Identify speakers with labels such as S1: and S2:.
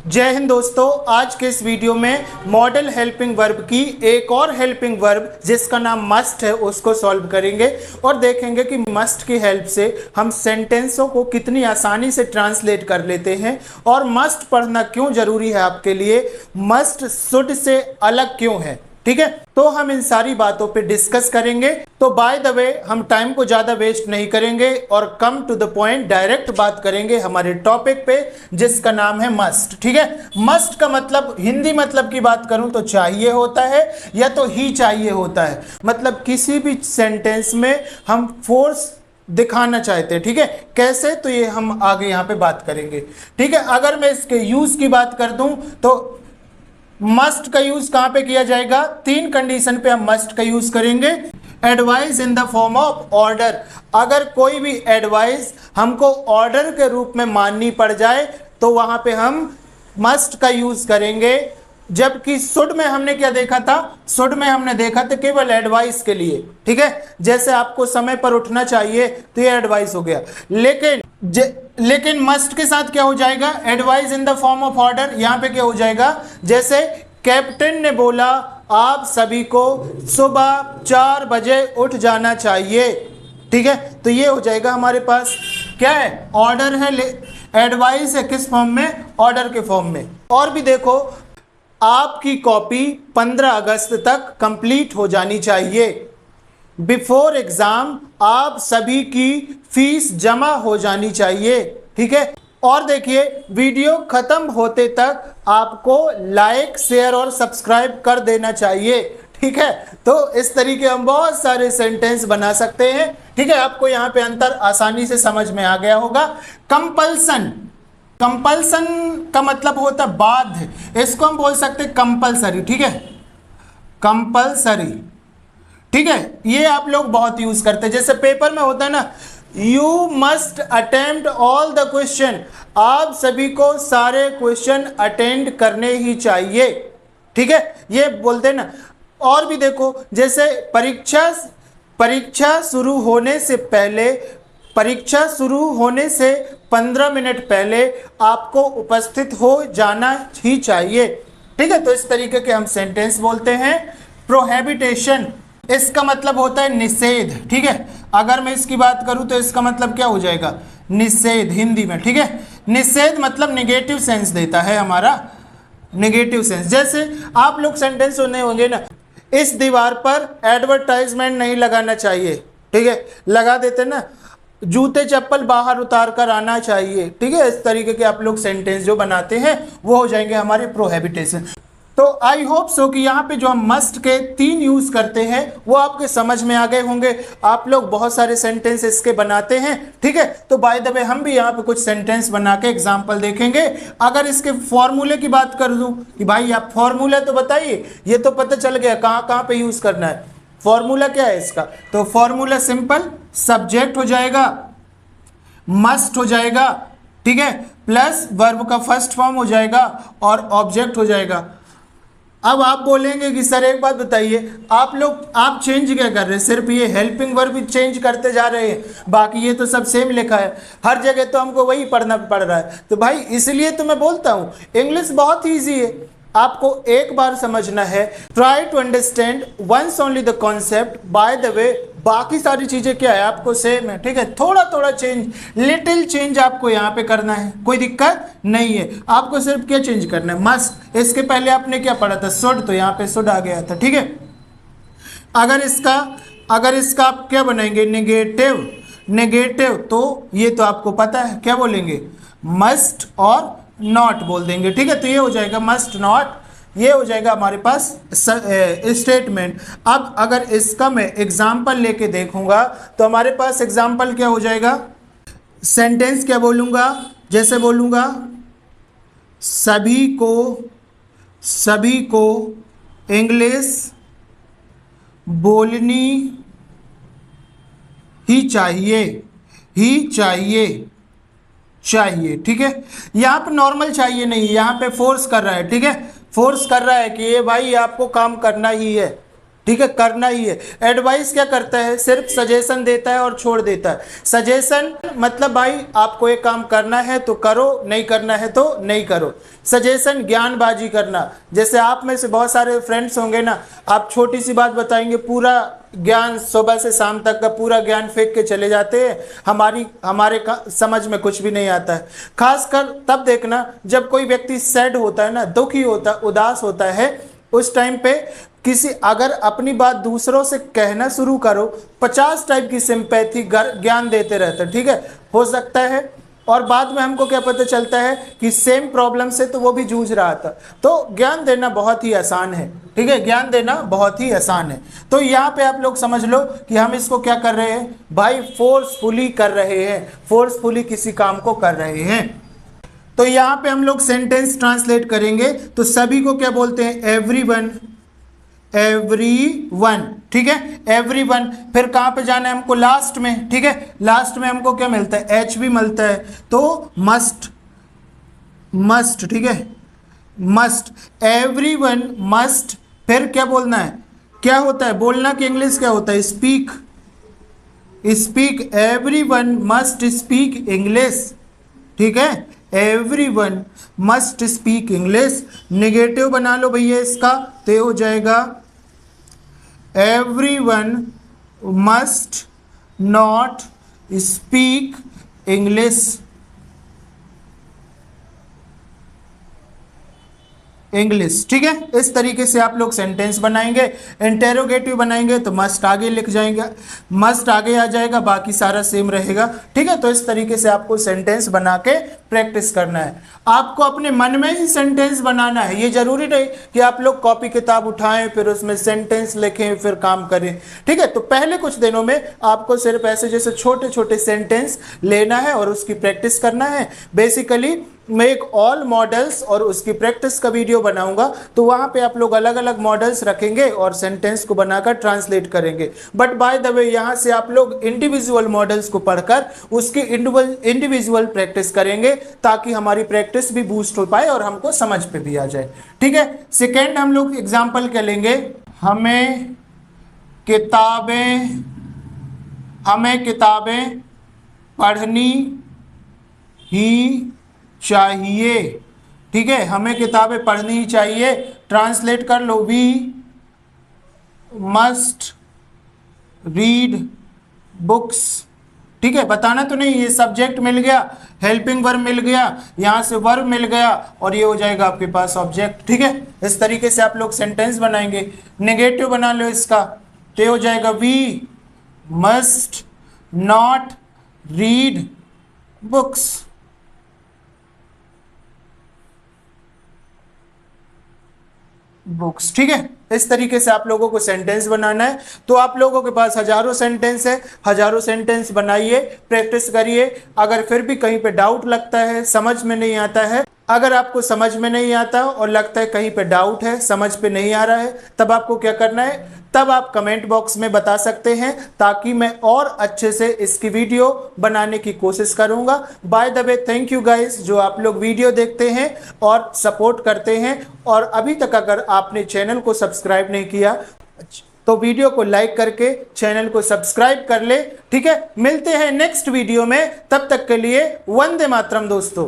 S1: जय हिंद दोस्तों, आज के इस वीडियो में मॉडल हेल्पिंग वर्ब की एक और हेल्पिंग वर्ब जिसका नाम मस्ट है उसको सॉल्व करेंगे और देखेंगे कि मस्ट की हेल्प से हम सेंटेंसों को कितनी आसानी से ट्रांसलेट कर लेते हैं और मस्ट पढ़ना क्यों जरूरी है आपके लिए, मस्ट शुड से अलग क्यों है। ठीक है, तो हम इन सारी बातों पे डिस्कस करेंगे। तो बाय द वे हम टाइम को ज़्यादा वेस्ट नहीं करेंगे और come to the point direct बात करेंगे हमारे टॉपिक पे जिसका नाम है मस्ट। ठीक है, मस्ट का मतलब हिंदी मतलब की बात करूं तो चाहिए होता है या तो ही चाहिए होता है, मतलब किसी भी सेंटेंस में हम फोर्स दिखाना चाहते हैं। ठीक है, कैसे, तो ये हम आगे यहाँ पे बात करेंगे। ठीक है, अगर मैं इसके यूज की बात कर दूं तो मस्ट का यूज कहां पे किया जाएगा, तीन कंडीशन पे हम मस्ट का यूज करेंगे। Advice in the form of order, अगर कोई भी एडवाइस हमको ऑर्डर के रूप में माननी पड़ जाए तो वहां पे हम मस्ट का यूज करेंगे। जबकि शुड में हमने क्या देखा था, शुड में हमने देखा था केवल एडवाइस के लिए। ठीक है, जैसे आपको समय पर उठना चाहिए तो ये एडवाइस हो गया, लेकिन मस्ट के साथ क्या हो जाएगा, advice in the form of order. यहाँ पे क्या हो जाएगा, जैसे कैप्टन ने बोला आप सभी को सुबह 4 बजे उठ जाना चाहिए। ठीक है, तो ये हो जाएगा हमारे पास क्या है, ऑर्डर है, एडवाइस है किस फॉर्म में, ऑर्डर के फॉर्म में। और भी देखो, आपकी कॉपी 15 अगस्त तक कंप्लीट हो जानी चाहिए। बिफोर एग्जाम आप सभी की फीस जमा हो जानी चाहिए। ठीक है, और देखिए वीडियो खत्म होते तक आपको लाइक, शेयर और सब्सक्राइब कर देना चाहिए। ठीक है, तो इस तरीके हम बहुत सारे सेंटेंस बना सकते हैं। ठीक है, आपको यहाँ पे अंतर आसानी से समझ में आ गया होगा। कंपल्सन, कंपल्सन का मतलब होता है बाध्य, इसको हम बोल सकते हैं कंपल्सरी। ठीक है, कंपल्सरी। ठीक है, ये आप लोग बहुत यूज करते हैं, जैसे पेपर में होता है ना, you must attempt all the question, आप सभी को सारे क्वेश्चन अटेंड करने ही चाहिए। ठीक है, ये बोलते हैं ना। और भी देखो, जैसे परीक्षा शुरू होने से पहले, परीक्षा शुरू होने से 15 मिनट पहले आपको उपस्थित हो जाना ही चाहिए। ठीक है, तो इस तरीके के हम सेंटेंस बोलते हैं। प्रोहिबिटेशन, इसका मतलब होता है निषेध। ठीक है, अगर मैं इसकी बात करूं तो इसका मतलब क्या हो जाएगा, निषेध हिंदी में। ठीक है, निषेध मतलब नेगेटिव सेंस देता है हमारा, नेगेटिव सेंस। जैसे आप लोग सेंटेंस सुने होंगे ना, इस दीवार पर एडवर्टाइजमेंट नहीं लगाना चाहिए। ठीक है, लगा देते ना, जूते चप्पल बाहर उतार कर आना चाहिए। ठीक है, इस तरीके के आप लोग सेंटेंस जो बनाते हैं वो हो जाएंगे हमारे प्रोहिबिटेशन। तो आई होप सो कि यहाँ पे जो हम मस्ट के 3 यूज करते हैं वो आपके समझ में आ गए होंगे। आप लोग बहुत सारे सेंटेंस इसके बनाते हैं। ठीक है, तो बाय द वे हम भी यहाँ पे कुछ सेंटेंस बना के एग्जाम्पल देखेंगे। अगर इसके फॉर्मूले की बात कर दूं कि भाई आप फॉर्मूला तो बताइए, ये तो पता चल गया कहाँ कहाँ पे यूज करना है। फॉर्मूला क्या है इसका, तो फॉर्मूला सिंपल, सब्जेक्ट हो जाएगा, मस्ट हो जाएगा, ठीक है, प्लस वर्ब का फर्स्ट फॉर्म हो जाएगा और ऑब्जेक्ट हो जाएगा। अब आप बोलेंगे कि सर एक बात बताइए, आप चेंज क्या कर रहे हैं, सिर्फ ये हेल्पिंग वर्ब चेंज करते जा रहे हैं, बाकी ये तो सब सेम लिखा है, हर जगह तो हमको वही पढ़ना पड़ रहा है। तो भाई इसलिए तो मैं बोलता हूँ इंग्लिश बहुत ईजी है, आपको एक बार समझना है। Try to understand once only the concept, by the way बाकी सारी चीजें क्या है आपको सेम है। ठीक है, थोड़ा थोड़ा चेंज, लिटिल चेंज आपको यहाँ पे करना है, कोई दिक्कत नहीं है। आपको सिर्फ क्या चेंज करना है, मस्ट। इसके पहले आपने क्या पढ़ा था, शुड, तो यहाँ पे शुड आ गया था। ठीक है, अगर इसका आप क्या बनाएंगे, नेगेटिव, तो ये तो आपको पता है क्या बोलेंगे, मस्ट और नॉट बोल देंगे। ठीक है, तो ये हो जाएगा मस्ट नॉट, ये हो जाएगा हमारे पास स्टेटमेंट। अब अगर इसका मैं एग्जाम्पल लेके देखूंगा तो हमारे पास एग्जाम्पल क्या हो जाएगा, सेंटेंस क्या बोलूंगा, जैसे बोलूंगा सभी को इंग्लिश बोलनी ही चाहिए। ठीक है, यहाँ पे नॉर्मल चाहिए नहीं, यहाँ पे फोर्स कर रहा है। ठीक है, फोर्स कर रहा है कि ये भाई आपको काम करना ही है। ठीक है, करना ही है। एडवाइस क्या करता है, सिर्फ सजेशन देता है और छोड़ देता है। सजेशन मतलब भाई आपको एक काम करना है तो करो, नहीं करना है तो नहीं करो। सजेशन ज्ञानबाजी करना, जैसे आप में से बहुत सारे फ्रेंड्स होंगे ना, आप छोटी सी बात बताएंगे, पूरा ज्ञान सुबह से शाम तक का पूरा ज्ञान फेंक के चले जाते हैं, हमारे समझ में कुछ भी नहीं आता है। खासकर तब देखना जब कोई व्यक्ति सैड होता है ना, दुखी होता है, उदास होता है, उस टाइम पे अगर अपनी बात दूसरों से कहना शुरू करो, 50 टाइप की सिंपैथी ज्ञान देते रहते हैं, ठीक है, हो सकता है। और बाद में हमको क्या पता चलता है कि सेम प्रॉब्लम से तो वो भी जूझ रहा था। तो ज्ञान देना बहुत ही आसान है, ठीक है, ज्ञान देना बहुत ही आसान है। तो यहाँ पे आप लोग समझ लो कि हम इसको क्या कर रहे हैं भाई, फोर्सफुली कर रहे हैं, फोर्सफुली किसी काम को कर रहे हैं। तो यहाँ पे हम लोग सेंटेंस ट्रांसलेट करेंगे, तो सभी को क्या बोलते हैं, एवरीवन, एवरीवन, ठीक है, एवरीवन। फिर कहाँ पे जाना है हमको, लास्ट में, ठीक है, लास्ट में हमको क्या मिलता है, एच भी मिलता है, तो मस्ट, मस्ट, ठीक है, मस्ट, एवरीवन मस्ट। फिर क्या बोलना है, क्या होता है बोलना की इंग्लिश क्या होता है, speak, speak, everyone must speak English, ठीक है, everyone must speak English. Negative बना लो भैया इसका, तो हो जाएगा everyone must not speak English, English, ठीक है। इस तरीके से आप लोग सेंटेंस बनाएंगे। इंटेरोगेटिव बनाएंगे तो मस्ट आगे लिख जाएंगे, मस्ट आगे आ जाएगा, बाकी सारा सेम रहेगा, ठीक है। तो इस तरीके से आपको सेंटेंस बना के प्रैक्टिस करना है। आपको अपने मन में ही सेंटेंस बनाना है, ये जरूरी नहीं कि आप लोग कॉपी किताब उठाएं फिर उसमें सेंटेंस लिखें फिर काम करें, ठीक है। तो पहले कुछ दिनों में आपको सिर्फ ऐसे जैसे छोटे छोटे सेंटेंस लेना है और उसकी प्रैक्टिस करना है। बेसिकली मैं एक ऑल मॉडल्स और उसकी प्रैक्टिस का वीडियो बनाऊंगा, तो वहां पे आप लोग अलग अलग मॉडल्स रखेंगे और सेंटेंस को बनाकर ट्रांसलेट करेंगे। बट बाय द वे यहाँ से आप लोग इंडिविजुअल मॉडल्स को पढ़कर उसकी इंडिविजुअल प्रैक्टिस करेंगे, ताकि हमारी प्रैक्टिस भी बूस्ट हो पाए और हमको समझ पे भी आ जाए, ठीक है। सेकेंड हम लोग एग्जाम्पल क्या लेंगे, हमें किताबें पढ़नी ही चाहिए, ठीक है, हमें किताबें पढ़नी ही चाहिए। ट्रांसलेट कर लो, वी मस्ट रीड बुक्स, ठीक है। बताना तो नहीं, ये सब्जेक्ट मिल गया, हेल्पिंग वर्ब मिल गया, यहाँ से वर्ब मिल गया और ये हो जाएगा आपके पास ऑब्जेक्ट, ठीक है। इस तरीके से आप लोग सेंटेंस बनाएंगे। नेगेटिव बना लो इसका, तो हो जाएगा we must not read books, books, ठीक है। इस तरीके से आप लोगों को सेंटेंस बनाना है। तो आप लोगों के पास हजारों सेंटेंस है, हजारों सेंटेंस बनाइए, प्रैक्टिस करिए। अगर फिर भी कहीं पे डाउट लगता है, समझ में नहीं आता है, अगर आपको समझ में नहीं आता और लगता है कहीं पे डाउट है, समझ पे नहीं आ रहा है, तब आपको क्या करना है, तब आप कमेंट बॉक्स में बता सकते हैं, ताकि मैं और अच्छे से इसकी वीडियो बनाने की कोशिश करूंगा। Bye the way thank you guys, जो आप लोग वीडियो देखते हैं और सपोर्ट करते हैं, और अभी तक अगर आपने चैनल को सब्सक्राइब नहीं किया तो वीडियो को लाइक करके चैनल को सब्सक्राइब कर ले, ठीक है। मिलते हैं नेक्स्ट वीडियो में, तब तक के लिए वंदे मातरम दोस्तों।